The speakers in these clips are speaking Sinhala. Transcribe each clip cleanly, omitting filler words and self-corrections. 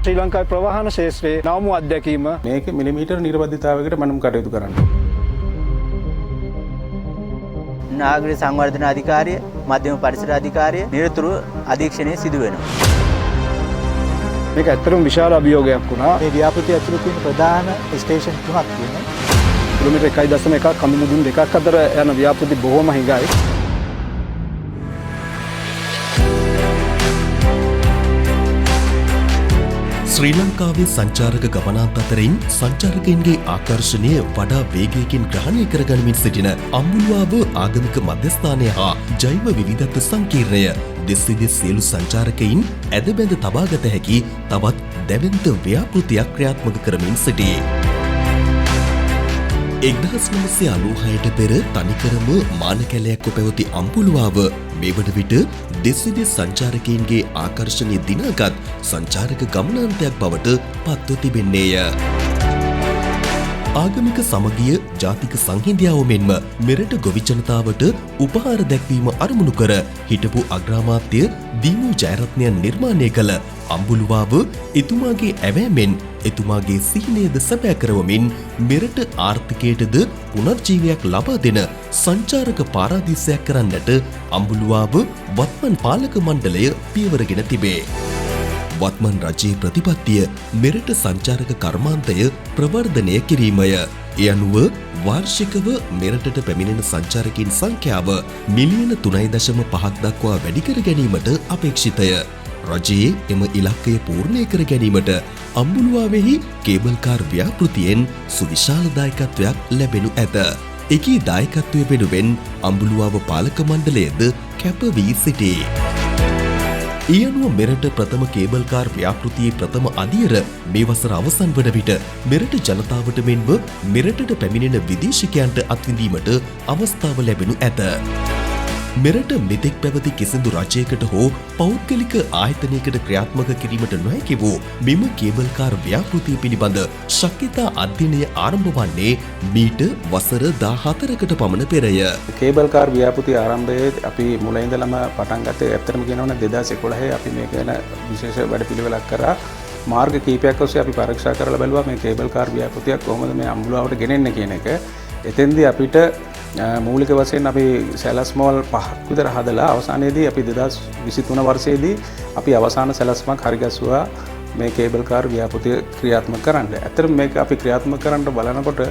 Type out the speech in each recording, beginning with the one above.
ශ්‍රී ලංකාවේ ප්‍රවාහන ශාස්ත්‍රයේ නවමු අධ්‍යක්ීම මේක මිලිමීටර් නිර්බද්ධතාවයකට මනම් කටයුතු කරන්න. නාගරික සංවර්ධන අධිකාරිය, මධ්‍යම පරිසර අධිකාරිය නිරතුරුව අධීක්ෂණය සිදු වෙනවා. මේක ඇත්තටම විශාල අභියෝගයක් වුණා. මේ ව්‍යාපෘතිය ඇතුළේ තියෙන ප්‍රධාන ස්ටේෂන් තුනක් තියෙනවා. කිලෝමීටර් 1.1ක් කඳු මුදුන් දෙකක් අතර යන ව්‍යාපෘති බොහොම හිඟයි. ශ්‍රී ලංකාවේ සංචාරක ගමනාන්ත අතරින් සංචාරකයන්ගේ ආකර්ෂණය වඩා වේගයකින් ග්‍රහණය කරගනිමින් සිටින අම්බුල්වාව ආගමික මධ්‍යස්ථානය හා ජෛව විවිධත්ව සංකීර්ණය දෙස් විදෙස් සියලු සංචාරකයින් ඇදබැඳ තබාගත හැකි තවත් දැවැන්ත ව්‍යාපෘතියක් ක්‍රියාත්මක කරමින් සිටී. 1996ට පෙර තනිකරම මානකැලයක්ව පැවති අම්පුලුවාව මේ වන විට දෙස් විදෙස් සංචාරකයන්ගේ ආකර්ෂණය දිනාගත් සංචාරක ගමනාන්තයක් බවට පත්ව තිබෙන්නේය. ආගමික සමගිය ජාතික සංහිඳියාව මෙන්ම මෙරට ගොවි ජනතාවට උපහාර දැක්වීම අරමුණු කර හිටපු අග්‍රාමාත්‍ය දීමු ජයරත්නයන් නිර්මාණය කළ අම්බුලුවාව එතුමාගේ ඇවෑමෙන් එතුමාගේ සිහිනයද සැපෑ කරවමින් මෙරට ආර්ථිකයටද පුනර්ජීවයක් ලබා දෙන සංචාරක පාරාදීසයක් කරන්නට අම්බුලුවාව වත්මන් පාලක මණ්ඩලය පියවරගෙන තිබේ. වත්මන් රජයේ ප්‍රතිපත්තිය මෙරට සංචාරක කර්මාන්තය ප්‍රවර්ධනය කිරීමය. ඒ අනුව වාර්ෂිකව මෙරටට පැමිණෙන සංචාරකයන් සංඛ්‍යාව මිලියන 3.5ක් දක්වා වැඩි කර ගැනීමට අපේක්ෂිතය. රජයේ එම ඉලක්කය පූර්ණය කර ගැනීමට අම්බුලුවාවෙහි කේබල් කාර් ව්‍යාපෘතියෙන් සුවිශාල දායකත්වයක් ලැබෙනු ඇත. එකී දායකත්වය වෙනුවෙන් අම්බුලුවාව පාලක මණ්ඩලයද කැප වී සිටී. ඒ අනුව මෙරට ප්‍රථම කේබල් කාර් ව්‍යාපෘතියේ ප්‍රථම අදියර මේ වසර අවසන් වන විට මෙරට ජනතාවට මෙන්ම මෙරටට පැමිණෙන විදේශිකයන්ට අත්විඳීමට අවස්ථාව ලැබෙනු ඇත. මෙරට මෙතෙක් පැවති කිසිදු රජයකට හෝ පෞද්ගලික ආයතනයකට ක්‍රියාත්මක කිරීමට නොහැකි වූ මෙම කේබල් කාර් ව්‍යාපෘතිය පිළිබඳ ශක්්‍යතා අධ්‍යයනය ආරම්භ වන්නේ මීට වසර 14කට පමණ පෙරය. කේබල් කාර් ව්‍යාපෘතිය ආරම්භයේ අපි මුල ඉඳලම පටන් ගත්තේ ඇත්තටම කියනවනම් 2011 අපි මේක ගැන විශේෂ වැඩපිළිවෙලක් කරා. මාර්ග කීපයක් ඔස්සේ අපි පරීක්ෂා කරලා බැලුවා මේ කේබල් කාර් ව්‍යාපෘතියක් කොහොමද මේ අම්බුලාවට ගෙනෙන්නේ කියන එක. එතෙන්දී අපිට මූලික වශයෙන් අපි සැලැස්මවල් 5ක් විතර හදලා අවසානයේදී අපි 2023 වර්ෂයේදී අපි අවසාන සැලැස්මක් හරිගස්සුවා මේ කේබල් කාර් ව්‍යාපෘතිය ක්‍රියාත්මක කරන්න. ඇත්තටම මේක අපි ක්‍රියාත්මක කරන්න බලනකොට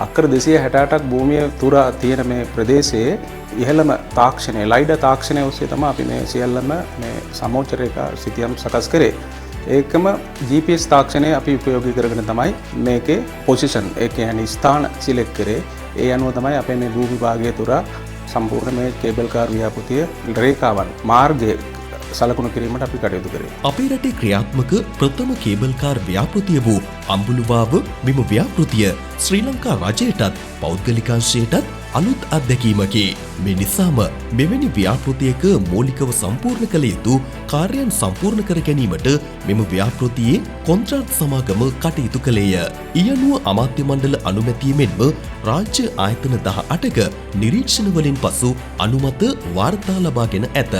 අක්කර 268ක් භූමිය තුරා තියෙන මේ ප්‍රදේශයේ ඉහළම තාක්ෂණය ලයිඩ තාක්ෂණය ඔස්සේ තමයි අපි මේ සියල්ලම මේ සමෝච්ච රේඛා සිතියම් සකස් කරේ. ඒකම GPS තාක්ෂණය අපි උපයෝගී කරගෙන තමයි මේකේ පොසිෂන් ඒ කියන්නේ ස්ථාන සිලෙක්ට් කරේ. ඒ අනුව තමයි අපේ මේ භූ විභාගය තුරා සම්පූර්ණ මේ කේබල් කාර් ව්‍යාපෘතිය රේඛාවන් මාර්ගය සලකුණු කිරීමට අපි කටයුතු කරේ. අපේ රටේ ක්‍රියාත්මක ප්‍රථම කේබල් කාර් ව්‍යාපෘතිය වූ අම්බුලුවාව මෙම ව්‍යාපෘතිය ශ්‍රී ලංකා රජයටත් පෞද්ගලිකාංශයටත් අලුත් අත්දැකීමකි. මේ නිසාම මෙවැනි ව්‍යාපෘතියක මූලිකව සම්පූර්ණ කළ යුතු කාර්යයන් සම්පූර්ණ කර ගැනීමට මෙම ව්‍යාපෘතියේ කොන්ත්‍රාත් සමාගම කටයුතු කළේය. ඊ අනුව අමාත්‍ය මණ්ඩල අනුමැතියමෙන්ම රාජ්‍ය ආයතන 18ක නිරීක්ෂණ වලින් පසු අනුමත වාර්තා ලබාගෙන ඇත.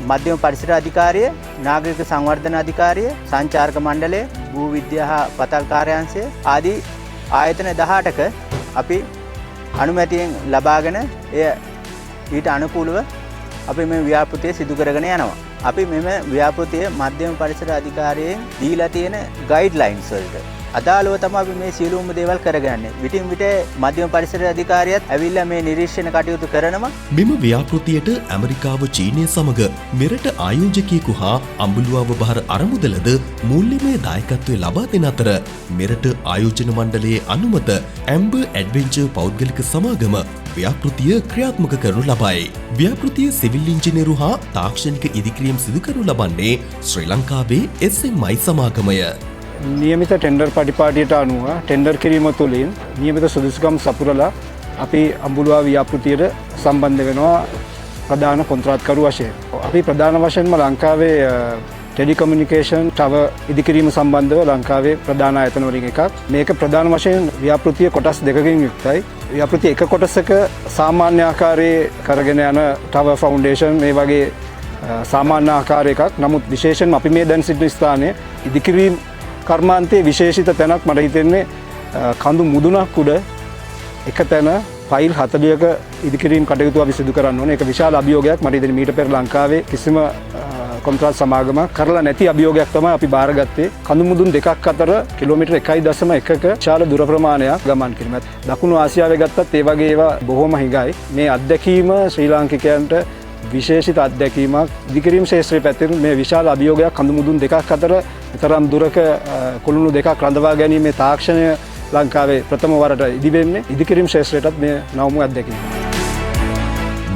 මධ්‍යම පරිසර අධිකාරිය, නාගරික සංවර්ධන අධිකාරිය, සංචාරක මණ්ඩලය, භූ විද්‍යා හා පතල් කාර්යාංශය ආදී ආයතන 18ක අපි අනුමැතියෙන් ලබාගෙන එය ඊට අනුකූලව අපි මේ ව්‍යාපෘතිය සිදු කරගෙන යනවා. අපි මෙම ව්‍යාපෘතිය මධ්‍යම පරිසර අධිකාරියෙන් දීලා තියෙන ගයිඩ්ලයින්ස් වලට අදාළව තමයි අපි මේ සියලුම දේවල් කරගන්නේ. විටින් විට මධ්‍යම පරිසර අධිකාරියත් ඇවිල්ලා මේ නිරීක්ෂණ කටයුතු කරනවා. මෙම ව්‍යාපෘතියට ඇමරිකාව චීනය සමග මෙරට ආයෝජකයෙකු හා අම්බුලුවාව බහර අරමුදලද මූල්‍යමය දායකත්වය ලබා දෙන අතර මෙරට ආයෝජන මණ්ඩලයේ අනුමත ඇම්බර් ඇඩ්වෙන්චර් පෞද්ගලික සමාගම ව්‍යාපෘතිය ක්‍රියාත්මක කරනු ලබයි. ව්‍යාපෘතිය සිවිල් ඉංජිනේරු හා තාක්ෂණික ඉදිකිරීම් සිදු කරනු ලබන්නේ ශ්‍රී ලංකාවේ SMI සමාගමය. නියමිත ටෙන්ඩර් පටිපාටියට අනුව ටෙන්ඩර් කිරීම තුළින් නියමිත සුදුසුකම් සපුරලා අපි අම්බුලුවා ව්‍යාපෘතියට සම්බන්ධ වෙනවා ප්‍රධාන කොන්ත්‍රාත්කරු වශයෙන්. අපි ප්‍රධාන වශයෙන්ම ලංකාවේ ටෙලිකමියුනිකේෂන් ටවර් ඉදිකිරීම සම්බන්ධව ලංකාවේ ප්‍රධාන ආයතන වලින් එකක්. මේක ප්‍රධාන වශයෙන් ව්‍යාපෘතිය කොටස් දෙකකින් යුක්තයි. ව්‍යාපෘතිය එක කොටසක සාමාන්‍ය ආකාරයේ කරගෙන යන ටවර් ෆවුන්ඩේෂන් මේ වගේ සාමාන්‍ය ආකාරයකක්. නමුත් විශේෂයෙන්ම අපි මේ දැන් සිටින ස්ථානයේ ඉදිකිරීම කර්මාන්තයේ විශේෂිත තැනක් මට හිතෙන්නේ කඳු මුදුනක් උඩ එක තැන ෆයිල් 40ක ඉදිකිරීම් කටයුතු අපි සිදු කරන්න ඕනේ. ඒක විශාල අභියෝගයක්. මට හිතෙන්නේ මීට පෙර ලංකාවේ කිසිම කොන්ත්‍රාත් සමාගමක් කරලා නැති අභියෝගයක් තමයි අපි බාරගත්තේ. කඳු මුදුන් දෙකක් අතර කිලෝමීටර් 1.1ක විශාල දුර ප්‍රමාණයක් ගමන් කිරීම. දකුණු ආසියාවේ ගත්තත් ඒ වගේ ඒවා බොහොම හිඟයි. මේ අත්දැකීම ශ්‍රී ලාංකිකයන්ට විශේෂිත අත්දැකීමක්. ඉදිකිරීම් ශාස්ත්‍රයේ පැත්තෙන් මේ විශාල අභියෝගයක් කඳු මුදුන් දෙකක් අතර තරම් දුරක කුළුණු දෙකක් රඳවා ගැනීමේ තාක්ෂණය ලංකාවේ ප්‍රථම වරට ඉදිවෙන්නේ. ඉදිකිරීම් ශාස්ත්‍රයටත් මේ නවම අත්දැකීම.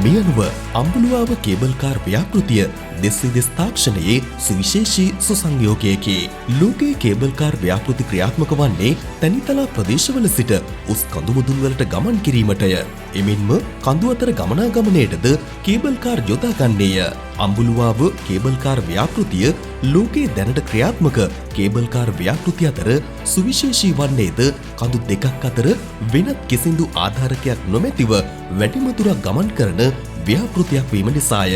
මේ අනුව අම්බුලුවාව කේබල් කාර් ව්‍යාපෘතිය දෙස් තාක්ෂණයේ සුවිශේෂී සුසංයෝගයකි. ලෝකයේ කේබල් කාර් ව්‍යාපෘති ක්‍රියාත්මක වන්නේ තනිතලා ප්‍රදේශවල සිට උස් කඳුමුදුන් වලට ගමන් කිරීමටය. එමෙන්ම කඳු අතර ගමනාගමනයටද කේබල් කාර් යොදා ගන්නේය. අම්බුලුවාව කේබල් කාර් ව්‍යාපෘතිය ලෝකයේ දැනට ක්‍රියාත්මක කේබල් කාර් ව්‍යාපෘති අතර සුවිශේෂී වන්නේද කඳු දෙකක් අතර වෙනත් කිසිදු ආධාරකයක් නොමැතිව වැඩිම දුරක් ගමන් කරන ව්‍යාපෘතියක් වීම නිසාය.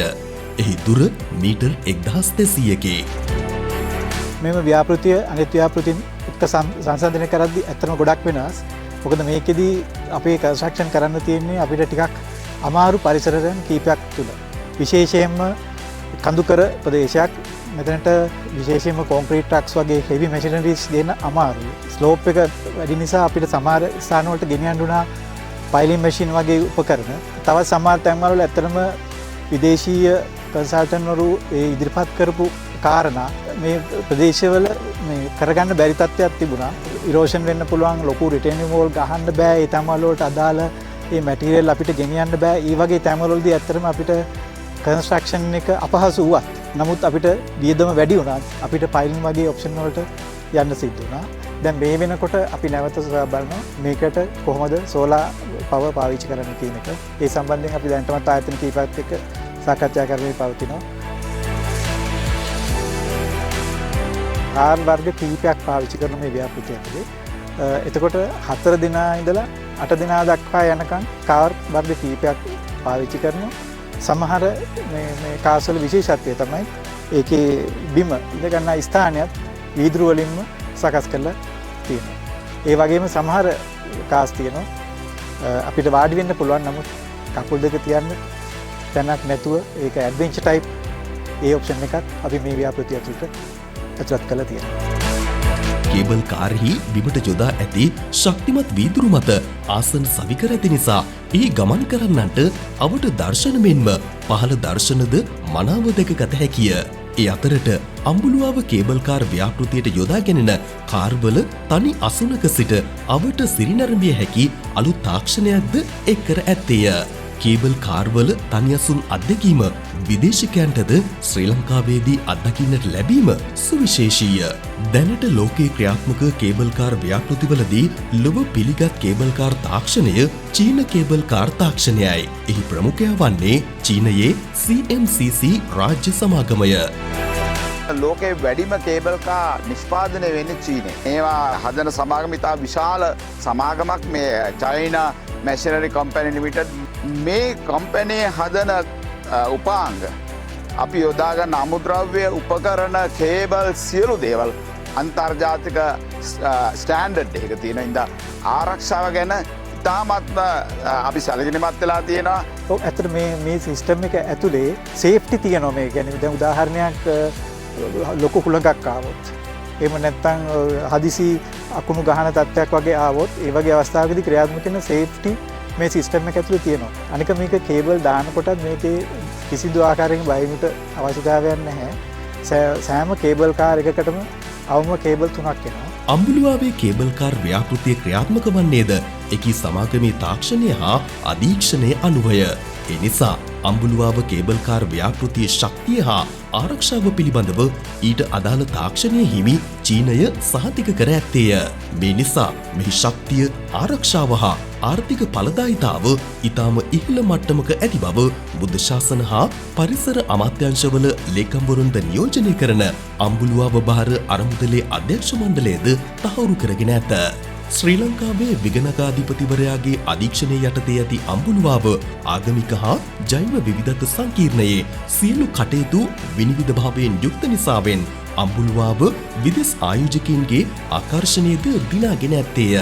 එහි දුර මීටර් 1200කි. මෙම ව්‍යාපෘතිය අනිත් ව්‍යාපෘතින් එක්ක සංසන්දනය කරද්දී ඇත්තම ගොඩක් වෙනස්. මොකද මේකෙදී අපේ කන්ස්ට්‍රක්ෂන් කරන්න තියෙන්නේ අපිට ටිකක් අමාරු පරිසරයන් කීපයක් තුල. විශේෂයෙන්ම කඳුකර ප්‍රදේශයක්. මෙතනට විශේෂයෙන්ම කොන්ක්‍රීට් ට්‍රක්ස් වගේ හෙවි මැෂිනරීස් ගෙන අමාරුයි. ස්ලෝප් එක වැඩි නිසා අපිට සමහර ස්ථාන වලට ගෙනියන්න උනා පයිලින් මැෂින් වගේ උපකරණ. තවත් සමහර තැන්වල ඇත්තටම විදේශීය කන්සල්ටන්ට්වරු ඒ ඉදිරිපත් කරපු කාරණා මේ ප්‍රදේශවල මේ කරගන්න බැරි තත්ත්වයක් තිබුණා. ඉරෝෂන් වෙන්න පුළුවන්, ලොකු රිටේනින් වෝල් ගහන්න බෑ. ඒ තැන්වල වලට අදාළ ඒ මැටීරියල් අපිට ගෙනියන්න බෑ. ඒ වගේ තැන්වලදී ඇත්තටම අපිට කන්ස්ට්‍රක්ෂන් එක අපහසු වුණත් නමුත් අපිට වියදම වැඩි වුණත් අපිට පයිලින් වගේ ඔප්ෂන් වලට යන්න සිද්ධ වුණා. දැන් මේ වෙනකොට අපි නැවත බලනවා මේකට කොහොමද සෝලා පවර් පාවිච්චි කරන්න කියන එක. ඒ සම්බන්ධයෙන් අපි දැනටමත් ආයතන කීපයක් එක්ක සාකච්ඡා කරමින් පවතිනවා. කාර් වර්ග කීපයක් පාවිච්චි කරන මේ ව්‍යාපෘතිය ඇතුලේ එතකොට 4 දිනා ඉඳලා 8 දිනා දක්වා යනකම් කාර් වර්ග කීපයක් පාවිච්චි කරනවා. සමහර මේ කාර්ස් වල විශේෂත්වය තමයි ඒකේ බිම ඉඳ ගන්න ස්ථානයත් වීදුරු වලින්ම සකස් කරලා තියෙනවා. ඒ වගේම සමහර කාර්ස් තියෙනවා අපිට වාඩි වෙන්න පුළුවන් නමුත් කකුල් දෙක තියන්න තැනක් නැතුව ඒක ඇඩ්වෙන්චර් ටයිප් ඒ ඔප්ෂන් එකක් අපි මේ ව්‍යාපෘතිය ඇතුළත් කරලා තියෙනවා. කේබල් කාර්හි බිමට යොදා ඇති ශක්තිමත් වීදුරු මත ආසන සවිකර ඇති නිසා ඒ ගමන් කරන්නන්ට අවට දර්ශන මෙන්ම පහළ දර්ශනද මනාව දැක ගත හැකිය. ඒ අතරට අම්බුලුවාව කේබල් කාර් ව්‍යාපෘතියට යොදා ගැනෙන කාර්වල තනි අසුනක සිට අවට සිරිනැරඹිය හැකි අලුත් තාක්ෂණයක්ද එක් කර ඇත්තේය. කේබල් කාර්වල තනියසුන් අත්දැකීම විදේශිකයන්ටද ශ්‍රී ලංකාවේදී අත්දකින්නට ලැබීම සුවිශේෂීය. දැනට ලෝකයේ ක්‍රියාත්මක කේබල් කාර් ව්‍යාපෘතිවලදී ලොව පිළිගත් කේබල් කාර් තාක්ෂණය චීන කේබල් කාර් තාක්ෂණයයි. එහි ප්‍රමුඛයා වන්නේ චීනයේ CMCC රාජ්‍ය සමාගමය. ලෝකයේ වැඩිම කේබල් කා නිෂ්පාදනය වෙන්නේ චීනයේ. ඒවා හදන සමාගම ඉතා විශාල සමාගමක් මේ චයිනා මැෂිනරි කම්පැනි ලිමිටඩ්. මේ කම්පැනියේ හදන උපාංග අපි යොදාගන්න අමුද්‍රව්‍ය උපකරණ කේබල් සියලු දේවල් අන්තර්ජාතික ස්ටෑන්ඩඩ් එක තියෙන ඉඳ ආරක්ෂාව ගැන ඉතාමත්ම අපි සැලකිලිමත් වෙලා තියෙනවා. ඔව් ඇත්තට මේ සිස්ටම් එක ඇතුලේ සේෆ්ටි තියෙනවා. මේ කියන්නේ දැන් උදාහරණයක් ලොකු හුලඟක් ආවොත් එහෙම නැත්නම් හදිසි අකුණු ගහන තත්ත්වයක් වගේ ආවොත් ඒ වගේ අවස්ථාවකදී ක්‍රියාත්මක වෙන සේෆ්ටි මේ සිස්ටම් එක ඇතුලේ තියෙනවා. අනික මේක කේබල් දානකොටත් මේකේ කිසිදු ආකාරයකින් බයිමුට අවශ්‍යතාවයක් නැහැ. සෑම කේබල් කාර් එකකටම අවම කේබල් 3ක් එනවා. අම්බුලුවාවේ කේබල් කාර් ව්‍යාපෘතිය ක්‍රියාත්මක වන්නේද එකී සමාගමේ තාක්ෂණය හා අධීක්ෂණය අනුවය. ඒ නිසා අම්බුලුවාව කේබල් කාර් ව්‍යාපෘතියේ ශක්තිය හා ආරක්ෂාව පිළිබඳව ඊට අදාළ තාක්ෂණය හිමි චීනය සහතික කර ඇත්තේය. මේ නිසා මෙහි ශක්තිය ආරක්ෂාව හා ආර්ථික ඵලදායිතාව ඉතාම ඉහළ මට්ටමක ඇති බව බුද්ධ ශාසන හා පරිසර අමාත්‍යාංශවල ලේකම්වරුන්ද නියෝජනය කරන අම්බුලුවාව භාර අරමුදලේ අධ්‍යක්ෂ මණ්ඩලයද තහවුරු කරගෙන ඇත. ශ්‍රී ලංකාවේ විගණකාධිපතිවරයාගේ අධීක්ෂණය යටතේ ඇති අම්බුලුවාව ආගමික හා ජෛව විවිධත්ව සංකීර්ණයේ සියලු කටයුතු විනිවිධ භාවයෙන් යුක්ත නිසාවෙන් අම්බුලුවාව විදෙස් ආයෝජකයින්ගේ ආකර්ෂණයද දිනාගෙන ඇත්තේය.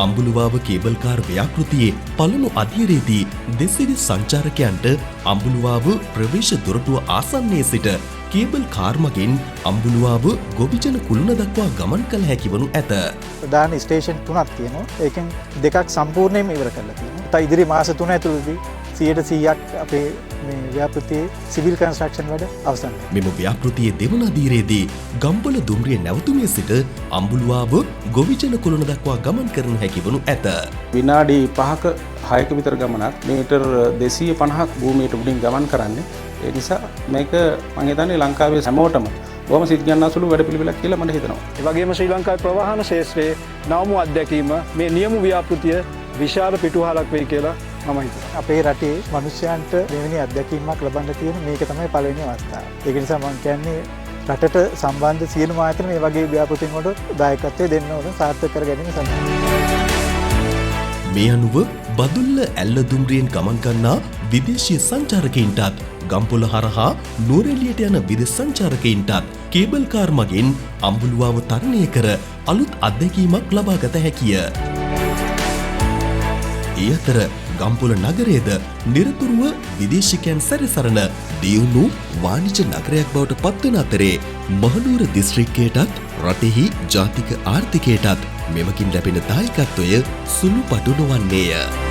අම්බුලුවාව කේබල් කාර් ව්‍යාපෘතියේ පළමු අධීරයේදී දෙස්විදෙස් සංචාරකයන්ට අම්බුලුවාව ප්‍රවේශ දොරටුව ආසන්නයේ සිට කේබල් කාර් මගින් අම්බුලුවාව ගොවිජන කුළුණ දක්වා ගමන් කළ හැකි වනු ඇත. ප්‍රධාන ස්ටේෂන් 3ක් තියෙනවා. ඒකෙන් දෙකක් සම්පූර්ණයෙන්ම ඉවර කරලා තියෙනවා. තව ඉදිරි මාස 3 ඇතුළතදී 100% අපේ මේ ව්‍යාපෘතියේ සිවිල් කන්ස්ට්‍රක්ෂන් වැඩ අවසන් වෙනවා. මෙම ව්‍යාපෘතියේ දෙවන අධීරයේදී ගම්පොළ දුම්රිය නැවතුමේ සිට අම්බුලුවාව ගොවිජන කුළුණ දක්වා ගමන් කරනු හැකි වනු ඇත. විනාඩි 5ක 6ක විතර ගමනක් මීටර් 250ක් භූමියට උඩින් ගමන් කරන්නේ. ඒ නිසා මේක මම හිතන්නේ ලංකාවේ හැමෝටම බොහොම සිත් ගන්නාසුළු වැඩපිළිවෙලක් කියලා මට හිතෙනවා. ඒ වගේම ශ්‍රී ලංකාවේ ප්‍රවාහන ක්ෂේත්‍රයේ නවමු අත්දැකීම මේ නියම ව්‍යාපෘතිය විශාල පිටුහලක් වෙයි කියලා මම හිතනවා. අපේ රටේ මිනිස්යන්ට මෙවැනි අත්දැකීමක් ලබන්න තියෙන මේක තමයි පළවෙනි අවස්ථාව. ඒක නිසා මම කියන්නේ රටට සම්බන්ධ සියලුම ආයතන මේ වගේ ව්‍යාපෘතීන් වලට දායකත්වය දෙන්න ඕන සාර්ථක කර ගැනීම සඳහා. මේ අනුව බදුල්ල ඇල්ල දුම්රියෙන් ගමන් ගන්නා විදේශීය සංචාරකයින්ටත් ගම්පොළ හරහා නුවරඑළියට යන විදෙස් සංචාරකයින්ටත් කේබල් කාර් මගින් අම්බුලුවාව තරණය කර අලුත් අත්දැකීමක් ලබා ගත හැකිය. ඒ අතර ගම්පොළ නගරයේද නිරතුරුව විදේශිකයන් සැරිසරන දියුණු වාණිජ නගරයක් බවට පත්වන අතරේ මහනුවර දිස්ත්‍රික්කයටත් රටෙහි ජාතික ආර්ථිකයටත් මෙමකින් ලැබෙන දායකත්වය සුළු පටු නොවන්නේය.